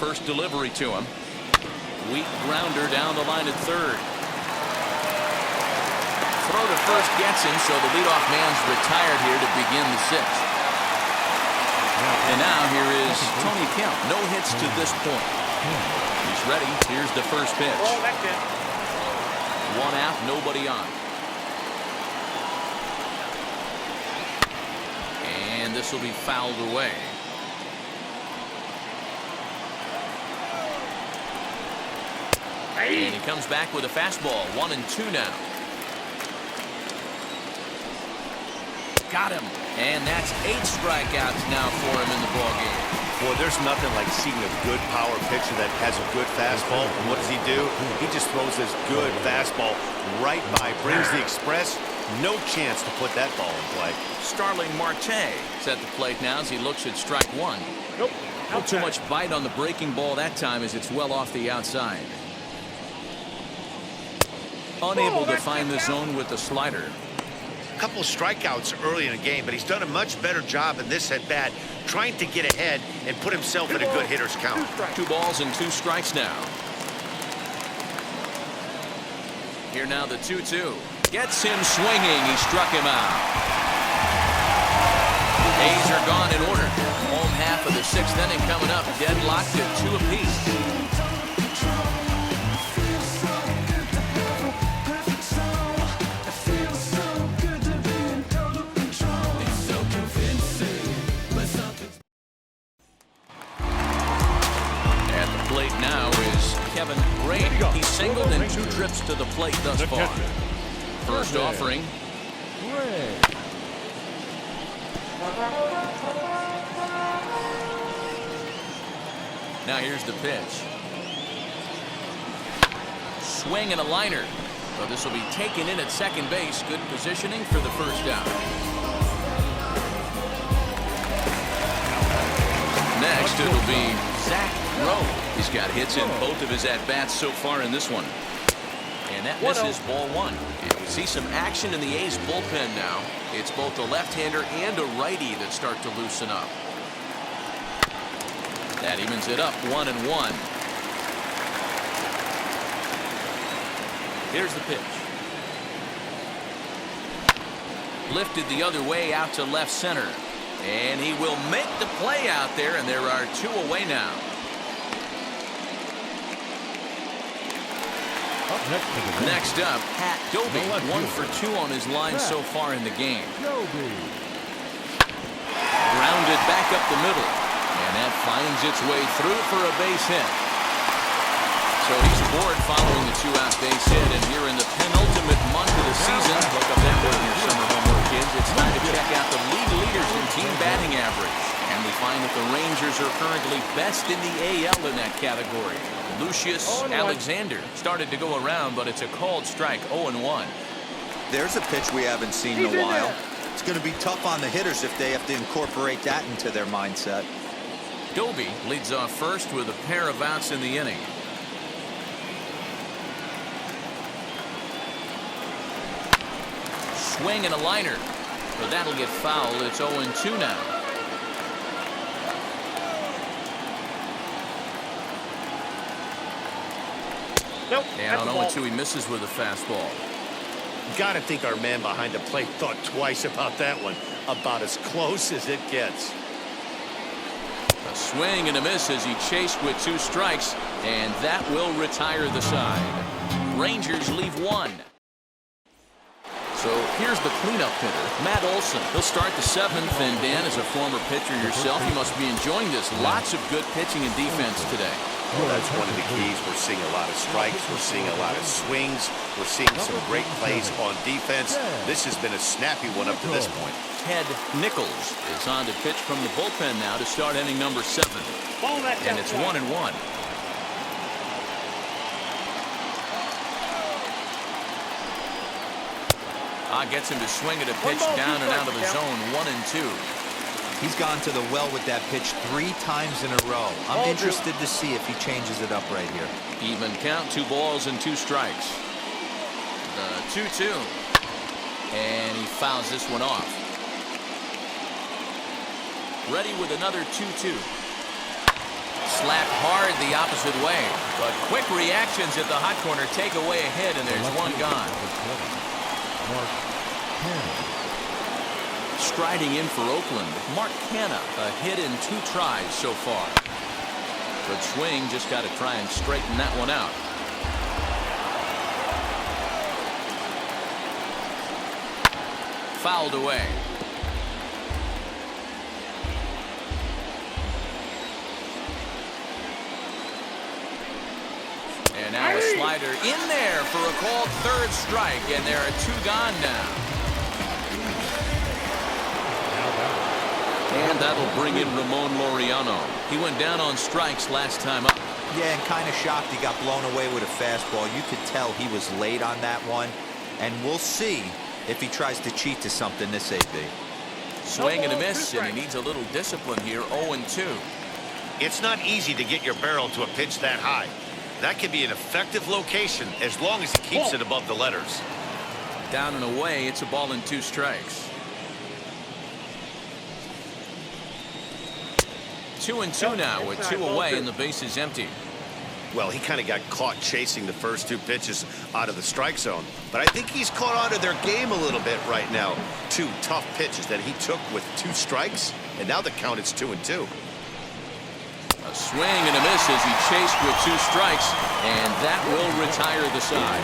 First delivery to him. Weak grounder down the line at third. Throw to first gets him, so the leadoff man's retired here to begin the sixth. And now here is Tony Kemp. No hits to this point. He's ready. Here's the first pitch. One out, nobody on. And this will be fouled away. And he comes back with a fastball. 1-2 now. Got him. And that's 8 strikeouts now for him in the ballgame. Boy, there's nothing like seeing a good power pitcher that has a good fastball. And what does he do? He just throws this good fastball right by, brings the express. No chance to put that ball in play. Starling Marte is at the plate now as he looks at strike one. Nope. Not too much bite on the breaking ball that time as it's well off the outside. Unable to find the zone with the slider. A couple strikeouts early in the game, but he's done a much better job in this at bat, trying to get ahead and put himself in a good hitter's count. 2 balls and 2 strikes now. Here now the 2-2. Gets him swinging. He struck him out. A's are gone in order. Home half of the 6th inning coming up. Deadlocked at 2 apiece. He singled and 2 trips to the plate thus far. First offering. Now here's the pitch. Swing and a liner. So this will be taken in at second base. Good positioning for the first out. Next it'll be Zach Rowe. He's got hits in both of his at-bats so far in this one. And that misses ball 1. And we see some action in the A's bullpen now. It's both a left-hander and a righty that start to loosen up. That evens it up 1-1. Here's the pitch. Lifted the other way out to left center. And he will make the play out there, and there are 2 away now. Next up, Pat Doby, 1 for 2 on his line so far in the game. Grounded back up the middle, and that finds its way through for a base hit. So he's aboard following the 2-out base hit, and here in the penultimate month of the season, look up that one in your summer homework, kids. It's time to check out the league leaders in team batting average, and we find that the Rangers are currently best in the AL in that category. Lucius Alexander started to go around, but it's a called strike. 0-1. There's a pitch we haven't seen in a while. It's going to be tough on the hitters if they have to incorporate that into their mindset. Doby leads off first with a pair of outs in the inning. Swing and a liner. So that'll get fouled. It's 0-2 now. Nope. And on 0-2 he misses with a fastball. Got to think our man behind the plate thought twice about that one. About as close as it gets. A swing and a miss as he chased with 2 strikes, and that will retire the side. Rangers leave 1. So here's the cleanup hitter, Matt Olson. He'll start the 7th, and Dan, as a former pitcher yourself, you must be enjoying this. Lots of good pitching and defense today. Well, that's one of the keys. We're seeing a lot of strikes. We're seeing a lot of swings. We're seeing some great plays on defense. This has been a snappy one up to this point. Ted Nichols is on to pitch from the bullpen now to start inning number 7. And it's 1-1. Gets him to swing at a pitch down and out of the zone. 1-2. He's gone to the well with that pitch 3 times in a row. I'm interested to see if he changes it up right here. Even count, 2 balls and 2 strikes. The 2-2. And he fouls this one off. slapped hard the opposite way. But quick reactions at the hot corner take away a hit, and there's one gone. Striding in for Oakland, Mark Canha, a hit in 2 tries so far. Good swing, just got to try and straighten that one out. Fouled away. And now a slider in there for a called 3rd strike, and there are 2 gone now. And that'll bring in Ramon Laureano. He went down on strikes last time up. Yeah, and kind of shocked he got blown away with a fastball. You could tell he was late on that one, and we'll see if he tries to cheat to something this AB. Swing and a miss, and he needs a little discipline here. 0-2. It's not easy to get your barrel to a pitch that high. That can be an effective location as long as he keeps it above the letters. Down and away, it's a ball and 2 strikes. 2-2 now with 2 away and the base is empty. Well, he kind of got caught chasing the first 2 pitches out of the strike zone. But I think he's caught on to their game a little bit right now. 2 tough pitches that he took with 2 strikes, and now the count is 2-2. A swing and a miss as he chased with 2 strikes, and that will retire the side.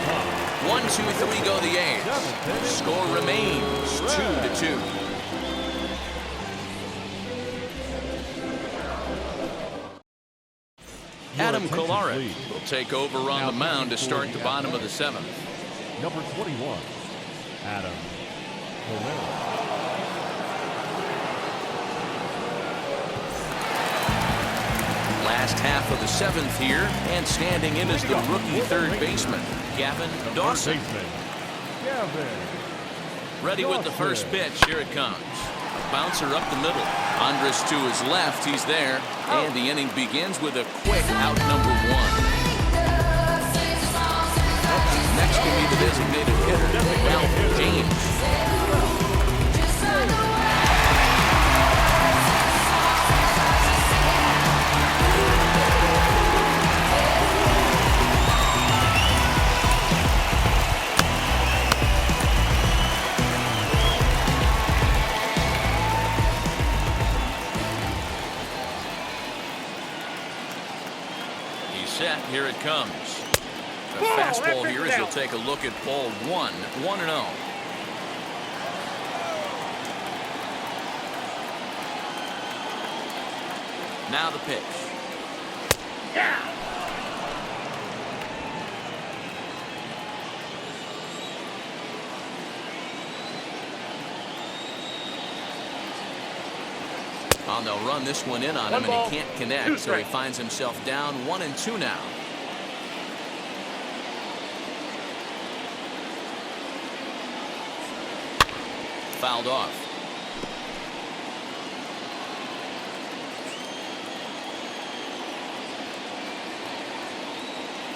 1-2-3 go the A's. Score remains 2-2. Adam Kolarek will take over on the mound to start the bottom of the 7th. Number 21, Adam Kolarek. Last half of the 7th here, and standing in as the rookie 3rd baseman, Gavin Dawson. Ready with the first pitch. Here it comes. A bouncer up the middle. Andres to his left. He's there. And the inning begins with a quick out number 1. Next can be the designated hitter, Ralph James. Set. Here it comes. The fastball here as you'll take a look at ball 1. 1-0. Now the pitch. Oh, they'll run this one in on him, and he can't connect, so he finds himself down 1-2 now. Fouled off.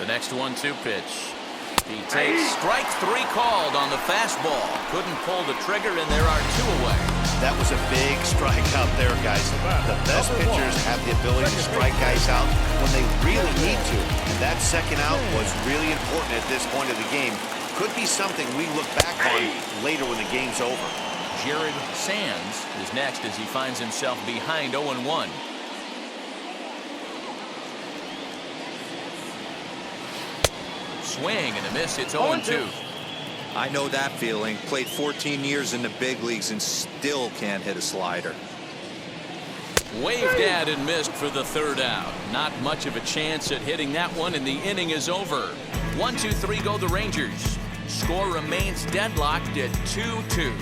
The next 1-2 pitch. He takes strike 3 called on the fastball. Couldn't pull the trigger, and there are 2 away. That was a big strike out there, guys. The best pitchers have the ability to strike guys out when they really need to. And that second out was really important at this point of the game. Could be something we look back on later when the game's over. Jared Sands is next as he finds himself behind 0-1. Swing and a miss. It's 0-2. I know that feeling. Played 14 years in the big leagues and still can't hit a slider. Waved at and missed for the 3rd out. Not much of a chance at hitting that one, and the inning is over. 1-2-3 go the Rangers. Score remains deadlocked at 2-2.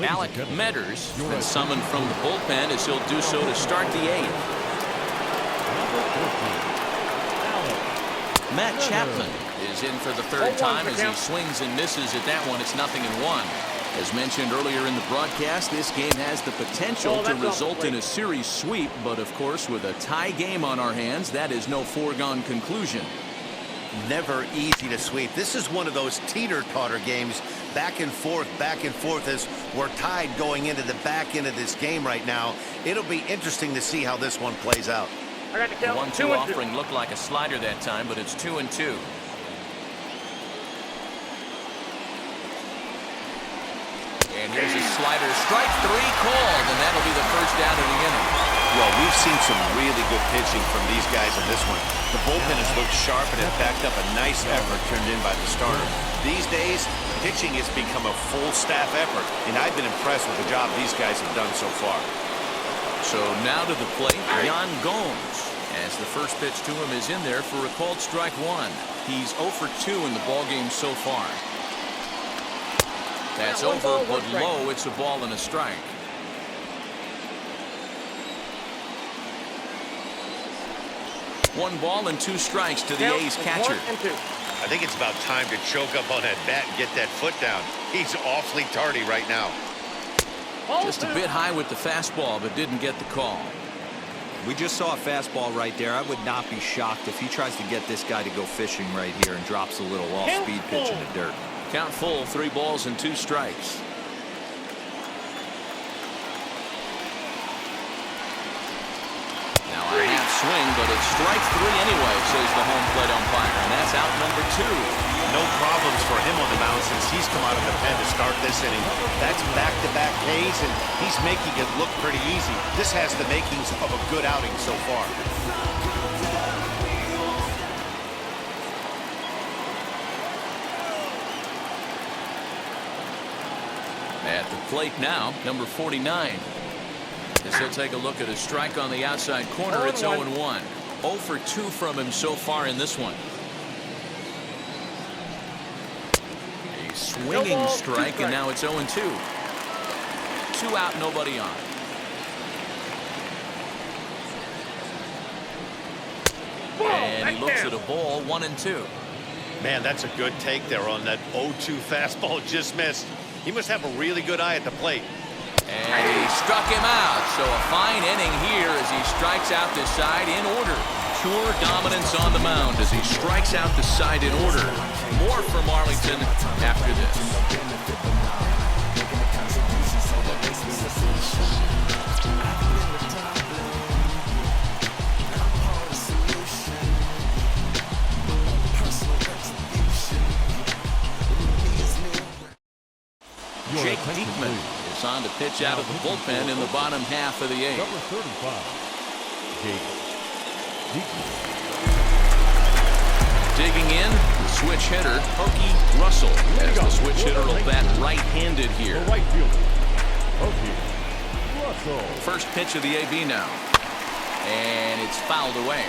Alec Metters been summoned from the bullpen as he'll do so to start the 8th. Matt Chapman is in for the 3rd time as he swings and misses at that one. It's 0-1. As mentioned earlier in the broadcast, this game has the potential to result in a series sweep, but of course with a tie game on our hands, that is no foregone conclusion. never easy to sweep. This is one of those teeter-totter games, back and forth as we're tied going into the back end of this game right now. It'll be interesting to see how this one plays out. I got the count. The 1-2 offering looked like a slider that time, but it's 2-2. And here's a slider. Strike three called, and that'll be the first down of the inning. Well, we've seen some really good pitching from these guys in this one. The bullpen has looked sharp and has backed up a nice effort turned in by the starter. These days, pitching has become a full staff effort, and I've been impressed with the job these guys have done so far. So now to the plate, Yan Gomes, as the first pitch to him is in there for a called strike one. He's 0 for 2 in the ballgame so far. That's over, but low. It's a ball and a strike. One ball and 2 strikes to the A's catcher. I think it's about time to choke up on that bat and get that foot down. He's awfully tardy right now. Just a bit high with the fastball, but didn't get the call. We just saw a fastball right there. I would not be shocked if he tries to get this guy to go fishing right here and drops a little off-speed pitch in the dirt. Count full, 3 balls and 2 strikes. Now a half swing, but it's strike 3 anyway, says the home plate umpire, and that's out number 2. No problems for him on the mound since he's come out of the pen to start this inning. That's back-to-back Ks, and he's making it look pretty easy. This has the makings of a good outing so far. At the plate now, number 49. As he'll take a look at a strike on the outside corner, it's 0-1. 0 for 2 from him so far in this one. A swinging strike, and now it's 0-2. 2 out, nobody on. And he looks at a ball, 1-2. Man, that's a good take there on that 0-2 fastball just missed. He must have a really good eye at the plate. And he struck him out. So a fine inning here as he strikes out this side in order. Pure dominance on the mound as he strikes out the side in order. More from Arlington after this. Jake Diekman is on to pitch out of the bullpen in the bottom half of the 8th. Number 35, Jake Diekman. Digging in, the switch hitter, Pokey Russell, as the switch hitter will bat right-handed here. The right fielder, Pokey Russell. First pitch of the AB now, and it's fouled away.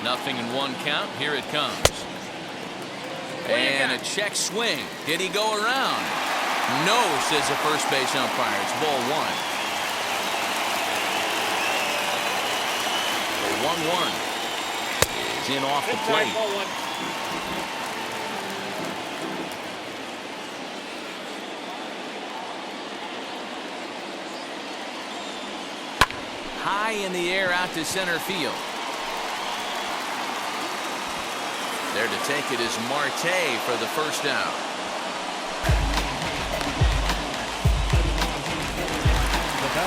Nothing in 1 count. Here it comes. And a check swing. Did he go around? No, says the first base umpire. It's ball 1. The 1-1 is in off the plate. High in the air out to center field. There to take it is Marte for the first down.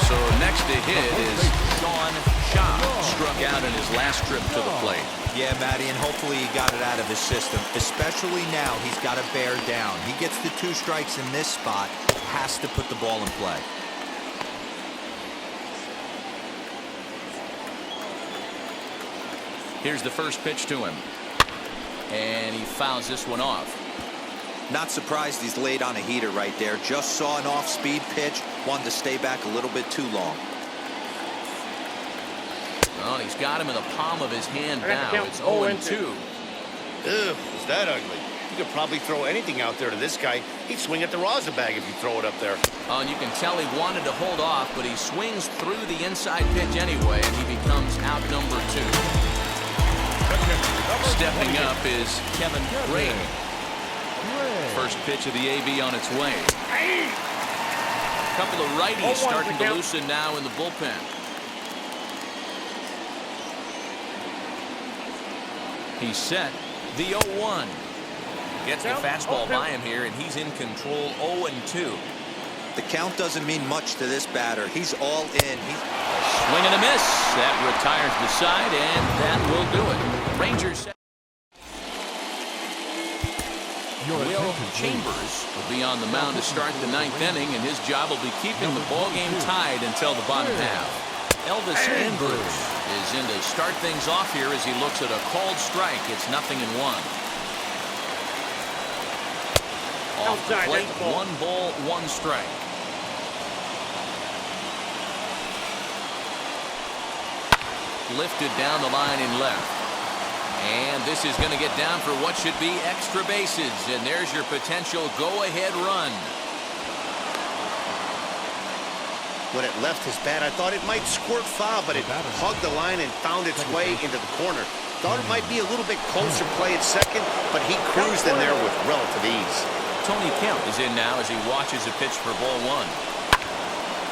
So next to hit is Sean Shaw. Struck out in his last trip to the plate. Yeah, Matty, and hopefully he got it out of his system. Especially now, he's got to bear down. He gets the 2 strikes in this spot, has to put the ball in play. Here's the first pitch to him. And he fouls this one off. Not surprised he's laid on a heater right there. Just saw an off-speed pitch. Wanted to stay back a little bit too long. Well, he's got him in the palm of his hand now. It's 0-2. Ugh, is that ugly? You could probably throw anything out there to this guy. He'd swing at the rosin bag if you throw it up there. Oh, and you can tell he wanted to hold off, but he swings through the inside pitch anyway, and he becomes out number 2. Stepping up is Kevin Gray. First pitch of the AB on its way. A couple of righties starting to loosen now in the bullpen. He's set. The 0-1. Gets the fastball by him here, and he's in control. 0-2. The count doesn't mean much to this batter. He's all in. Swing and a miss. That retires the side, and that will do it. Rangers. Will Chambers will be on the mound to start the 9th inning, and his job will be keeping the ball game tied until the bottom half. Elvis Andrus is in to start things off here as he looks at a called strike. It's 0-1. Off the plate, 1 ball, 1 strike. Lifted down the line in left. And this is going to get down for what should be extra bases. And there's your potential go-ahead run. When it left his bat, I thought it might squirt foul, but it hugged the line and found its way into the corner. Thought it might be a little bit closer play at second, but he cruised in there with relative ease. Tony Kemp is in now as he watches a pitch for ball 1.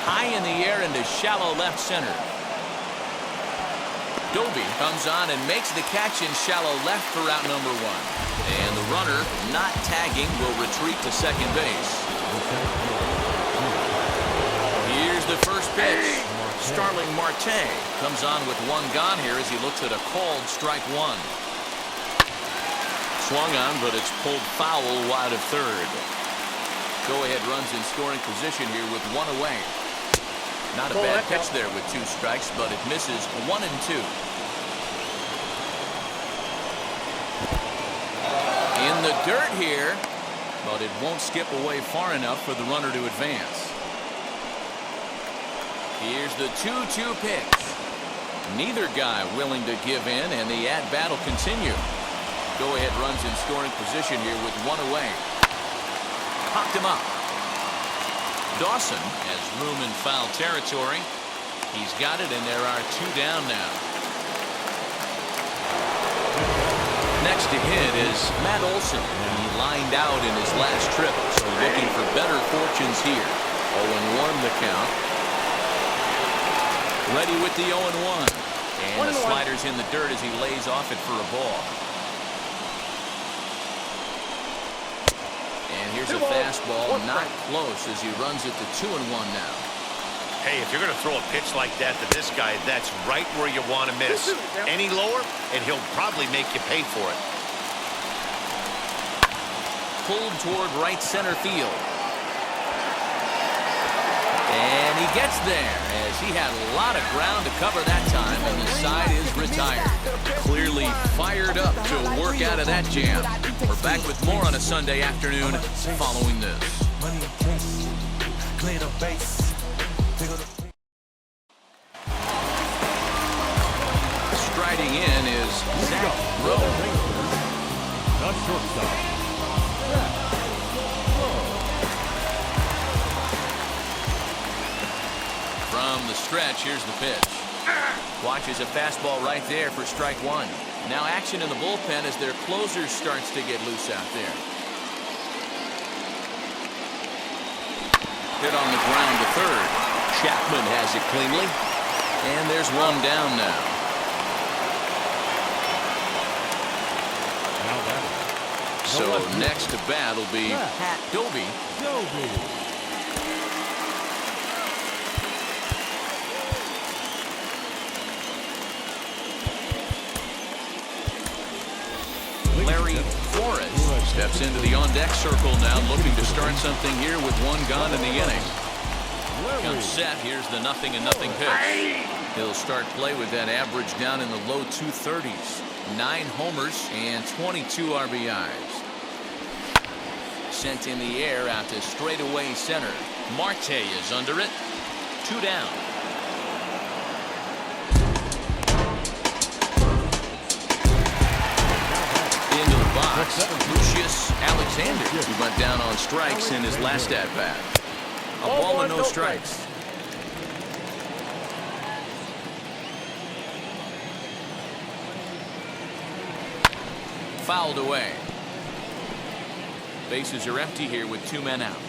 High in the air into shallow left center. Doby comes on and makes the catch in shallow left for out number 1. And the runner, not tagging, will retreat to second base. Here's the first pitch. Starling Marte comes on with 1 gone here as he looks at a called strike 1. Swung on, but it's pulled foul wide of third. Go-ahead runs in scoring position here with 1 away. Not a bad pitch there with 2 strikes, but it misses 1-2. In the dirt here, but it won't skip away far enough for the runner to advance. Here's the 2-2 pitch. Neither guy willing to give in, and the at-bat will continue. Go-ahead runs in scoring position here with 1 away. Popped him up. Dawson has room in foul territory. He's got it, and there are 2 down now. Next to hit is Matt Olson. He lined out in his last trip, so looking for better fortunes here. 0-1 the count. Ready with the 0-1. And the slider's in the dirt as he lays off it for a ball. Here's a fastball, not close as he runs it to 2-1 now. Hey, if you're going to throw a pitch like that to this guy, that's right where you want to miss. Any lower, and he'll probably make you pay for it. Pulled toward right center field. And he gets there as he had a lot of ground to cover that time, and the side is retired. Clearly fired up to work out of that jam. We're back with more on a Sunday afternoon following this. Striding in is Zach Rowe. The shortstop. From the stretch, here's the pitch. Watches a fastball right there for strike 1. Now action in the bullpen as their closer starts to get loose out there. Hit on the ground to third. Chapman has it cleanly. And there's 1 down now. So next to bat will be Pat Doby. Larry Flores steps into the on-deck circle now, looking to start something here with 1 gone in the inning. Comes set. Here's the 0-0 pitch. He'll start play with that average down in the low 230s. 9 homers and 22 RBIs. Sent in the air out to straightaway center. Marte is under it. 2 down. Into the box, Lucius Alexander, who went down on strikes in his last at-bat. A ball and no strikes. Fouled away. Bases are empty here with 2 men out.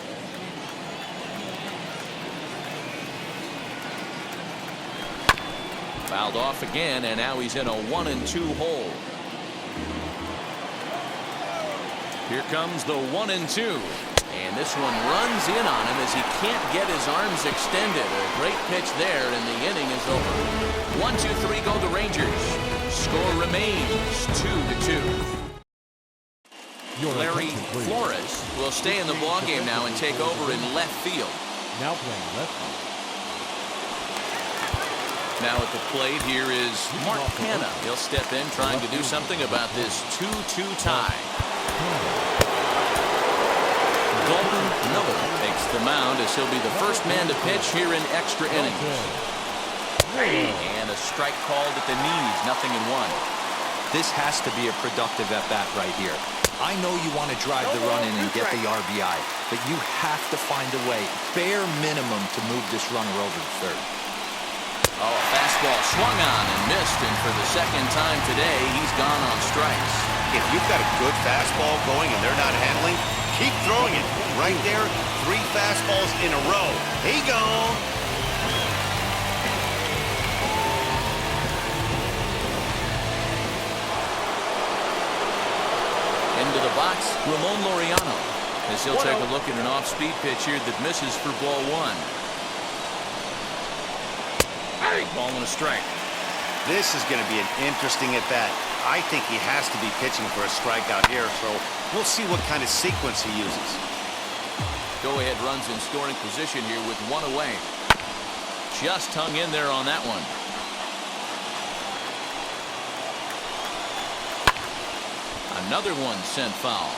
Fouled off again, and now he's in a 1-2 hole. Here comes the 1-2. And this one runs in on him as he can't get his arms extended. A great pitch there, and the inning is over. 1-2-3 go the Rangers. Score remains 2-2. Larry Flores will stay in the ballgame now and take over in left field. Now playing left field. Now at the plate, here is Mark Hanna. He'll step in trying to do something about this 2-2 tie. Dalton Miller takes the mound as he'll be the first man to pitch here in extra innings. And a strike called at the knees, 0-1. This has to be a productive at-bat right here. I know you want to drive the run in and get the RBI, but you have to find a way, bare minimum, to move this runner over to third. Oh, a fastball swung on and missed, and for the second time today, he's gone on strikes. If you've got a good fastball going and they're not handling, keep throwing it. Right there, 3 fastballs in a row. He gone. Into the box, Ramon Laureano, as he'll take a look at an off-speed pitch here that misses for ball 1. Ball and a strike. This is going to be an interesting at-bat. I think he has to be pitching for a strikeout here, so we'll see what kind of sequence he uses. Go-ahead runs in scoring position here with 1 away. Just hung in there on that one. Another one sent foul.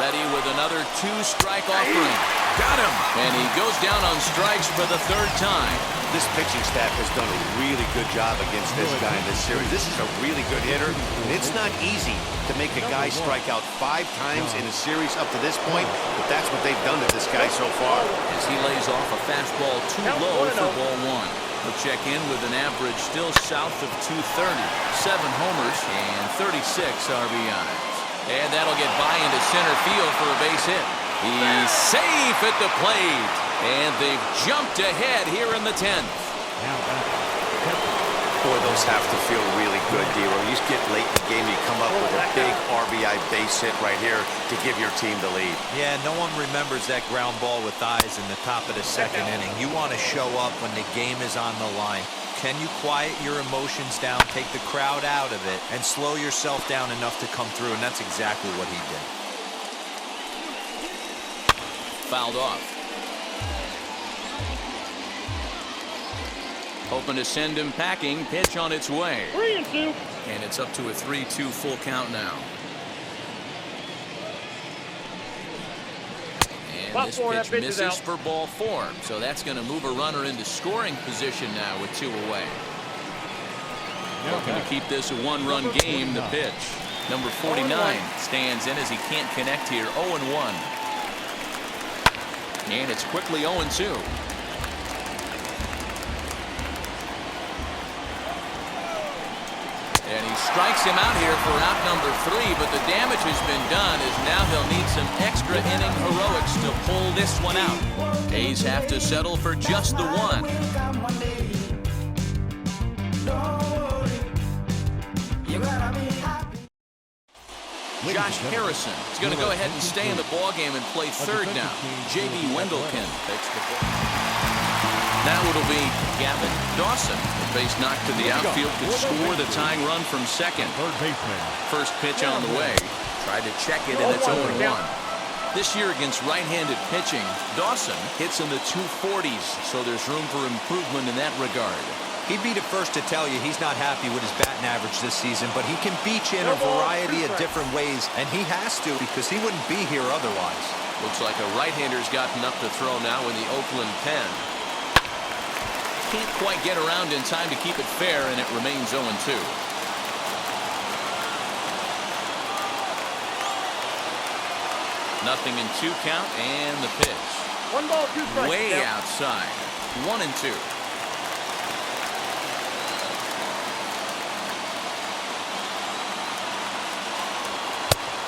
Ready with another 2-strike offering. Got him! And he goes down on strikes for the 3rd time. This pitching staff has done a really good job against this guy in this series. This is a really good hitter, and it's not easy to make a guy strike out 5 times in a series up to this point, but that's what they've done to this guy so far. As he lays off a fastball too low for ball 1. He'll check in with an average still south of 230. 7 homers and 36 RBIs. And that'll get by into center field for a base hit. He's safe at the plate. And they've jumped ahead here in the 10th. Boy, those have to feel really good, D-Row. You get late in the game, you come up with a big RBI base hit right here to give your team the lead. Yeah, no one remembers that ground ball with eyes in the top of the 2nd inning. You want to show up when the game is on the line. Can you quiet your emotions down, take the crowd out of it, and slow yourself down enough to come through? And that's exactly what he did. Fouled off. Hoping to send him packing. Pitch on its way. 3-2. And it's up to a 3-2 full count now. And this pitch misses for ball 4. So that's going to move a runner into scoring position now with 2 away. Looking to keep this a 1-run game. The pitch. Number 49 stands in as he can't connect here. 0-1. And it's quickly 0-2. And he strikes him out here for out number 3, but the damage has been done as now they'll need some extra inning heroics to pull this one out. A's have to settle for just the 1. Josh Harrison is going to go ahead and stay in the ballgame and play 3rd now. J.B. Wendelken takes the ball. Now it'll be Gavin Dawson. The base knock to the outfield could score the tying run from 2nd. Third baseman. First pitch on the way. Tried to check it, and it's 0-1. This year against right-handed pitching, Dawson hits in the 240s, so there's room for improvement in that regard. He'd be the first to tell you he's not happy with his batting average this season, but he can beat you in a variety of different ways, and he has to because he wouldn't be here otherwise. Looks like a right-hander's got enough to throw now in the Oakland pen. Can't quite get around in time to keep it fair, and it remains 0-2. Nothing in 2 count, and the pitch. 1 ball, 2 strikes. Way outside. 1-2.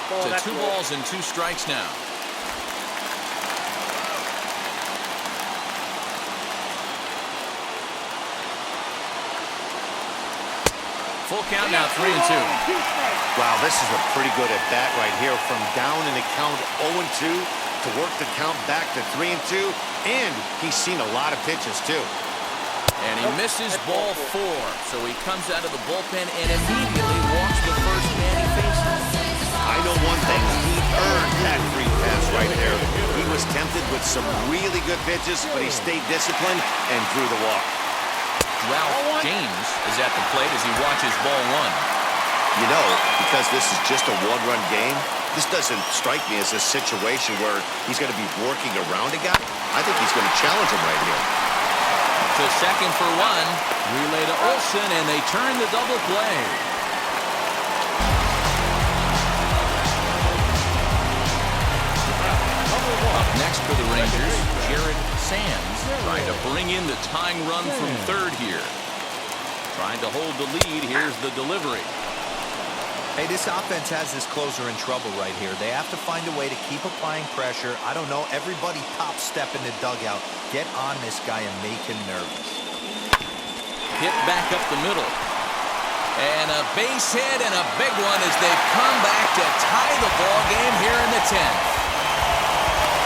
To 2 balls and 2 strikes now. Full count now, 3-2. Wow, this is a pretty good at bat right here. From down in the count 0-2 to work the count back to 3-2. And he's seen a lot of pitches, too. And he misses ball 4. So he comes out of the bullpen and immediately walks the first man he faces. I know one thing. He earned that free pass right there. He was tempted with some really good pitches, but he stayed disciplined and drew the walk. Ralph James is at the plate as he watches ball 1. You know, because this is just a one-run game, this doesn't strike me as a situation where he's going to be working around a guy. I think he's going to challenge him right here. To second for 1. Relay to Olsen, and they turn the double play. Up next for the Rangers, Jared Sands trying to bring in the tying run from third here. Trying to hold the lead. Here's the delivery. Hey, this offense has this closer in trouble right here. They have to find a way to keep applying pressure. I don't know. Everybody top step in the dugout. Get on this guy and make him nervous. Hit back up the middle. And a base hit and a big one as they come back to tie the ball game here in the 10th.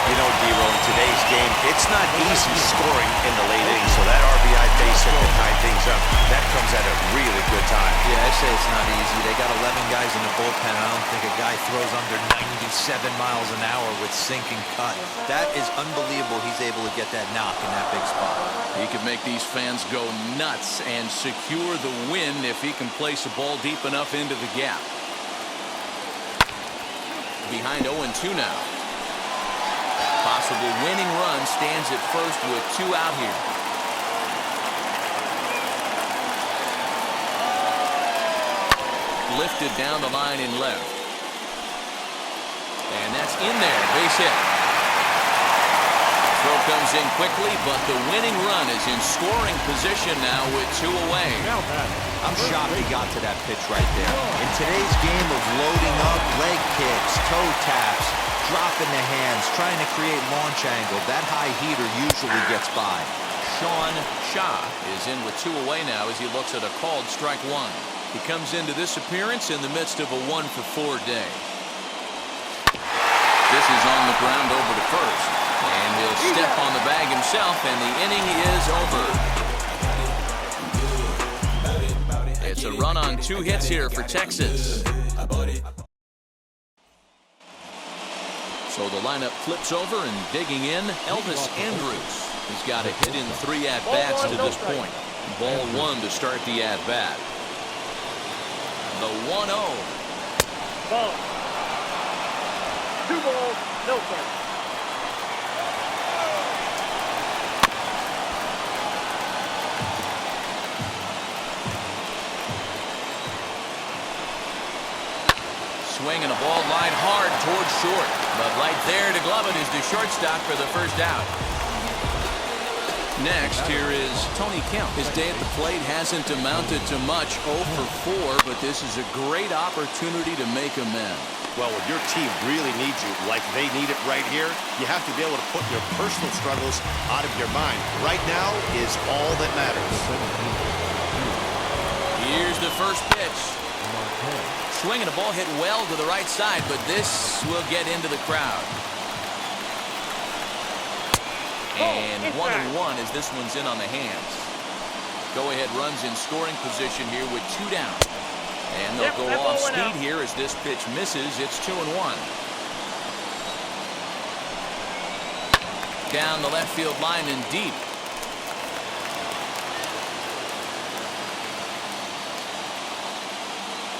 You know, D-Roll, in today's game, it's not easy scoring in the late innings, so that RBI base hit to tie things up, that comes at a really good time. Yeah, I say it's not easy. They got 11 guys in the bullpen. I don't think a guy throws under 97 miles an hour with sinking cut. That is unbelievable he's able to get that knock in that big spot. He could make these fans go nuts and secure the win if he can place a ball deep enough into the gap. Behind 0-2 now. Possible winning run stands at first with 2 out here. Lifted down the line in left. And that's in there. Base hit. Throw comes in quickly, but the winning run is in scoring position now with 2 away. I'm shocked he got to that pitch right there. In today's game of loading up, leg kicks, toe taps, dropping the hands, trying to create launch angle, that high heater usually gets by. Sean Shaw is in with 2 away now as he looks at a called strike 1. He comes into this appearance in the midst of a 1-for-4 day. This is on the ground over to first. And he'll step on the bag himself, and the inning is over. It's a run on 2 hits here for Texas. So the lineup flips over, and digging in, Elvis Andrus. He's got a hit in 3 at-bats to this point. Ball 1 to start the at-bat. The 1-0. Ball. 2 balls, no strikes. Swing and a ball line hard towards short. But right there to glove it is the shortstop for the first out. Next, here is Tony Kemp. His day at the plate hasn't amounted to much, 0-for-4, but this is a great opportunity to make amends. Well, when your team really needs you, like they need it right here, you have to be able to put your personal struggles out of your mind. Right now is all that matters. Here's the first pitch. Swing and a ball hit well to the right side, but this will get into the crowd. And 1-1 as this one's in on the hands. Go-ahead runs in scoring position here with 2 down. And they'll go off speed here as this pitch misses. It's 2-1. Down the left field line and deep.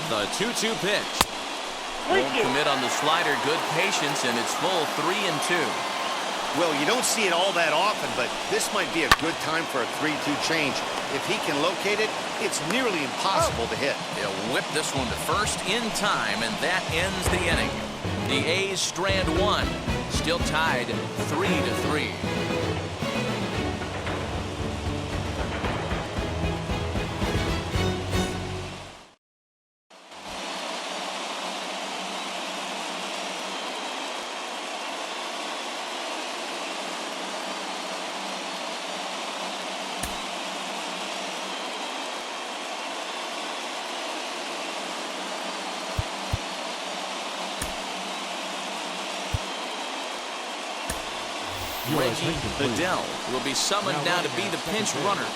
The 2-2 pitch. Won't commit on the slider. Good patience, and it's full 3-2. Well, you don't see it all that often, but this might be a good time for a 3-2 change. If he can locate it, it's nearly impossible to hit. He'll whip this one to first in time, and that ends the inning. The A's strand 1, still tied 3-3. Reggie Bedell will be summoned now to be the pinch runner.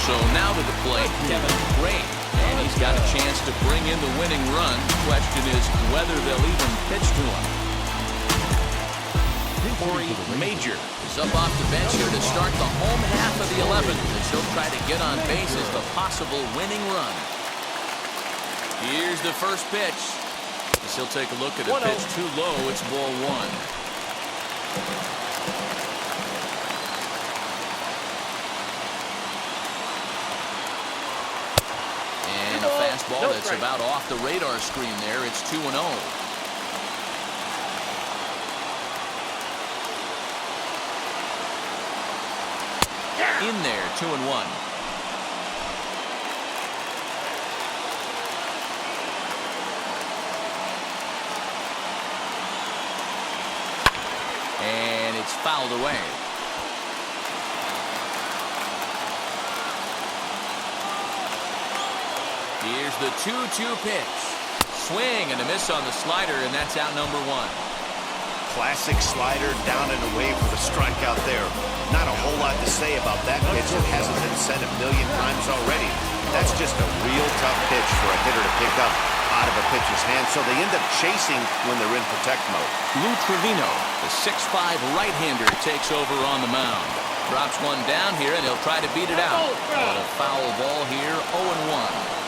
So now to the plate, Kevin Gray. And he's got a chance to bring in the winning run. Question is whether they'll even pitch to him. Corey Major is up off the bench here to start the home half of the 11th as he'll try to get on base as the possible winning run. Here's the first pitch. As he'll take a look at a pitch too low. It's ball one. And a fastball that's about off the radar screen there. It's 2-0. In there, 2-1. And it's fouled away. Here's the 2-2 pitch. Swing and a miss on the slider, and that's out number one. Classic slider down and away for the strikeout there. Not a whole lot to say about that pitch. It hasn't been said a million times already. That's just a real tough pitch for a hitter to pick up out of a pitcher's hand, so they end up chasing when they're in protect mode. Lou Trevino, the 6'5 right-hander, takes over on the mound. Drops one down here, and he'll try to beat it out. But a foul ball here, 0-1.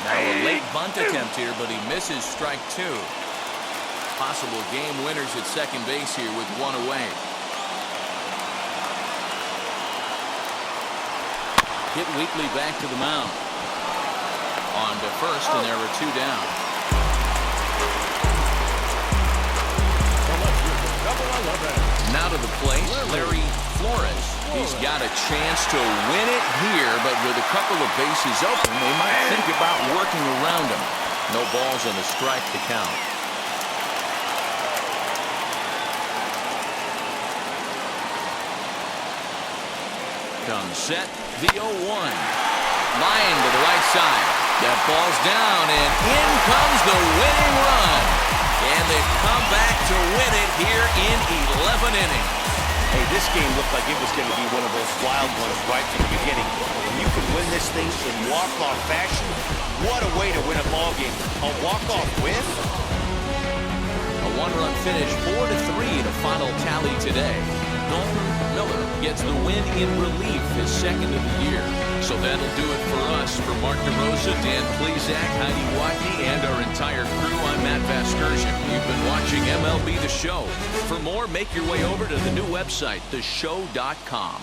Now a late bunt attempt here, but he misses strike two. Possible game winners at second base here with one away. Hit Weekly back to the mound. On to first, and there are two down. Now to the plate, Larry Flores. He's got a chance to win it here, but with a couple of bases open, they might think about working around him. No balls and a strike to count. Comes set, the 0-1. Line to the right side. That ball's down, and in comes the winning run. And they've come back to win it here in 11 innings. Hey, this game looked like it was going to be one of those wild ones right from the beginning. When you can win this thing in walk-off fashion, what a way to win a ball game. A walk-off win? A one-run finish, 4-3 to final tally today. Dalton Miller gets the win in relief, his second of the year. So that'll do it for us. For Mark DeRosa, Dan Plesac, Heidi Watney, and our entire crew, I'm Matt Vasgersian. You've been watching MLB The Show. For more, make your way over to the new website, theshow.com.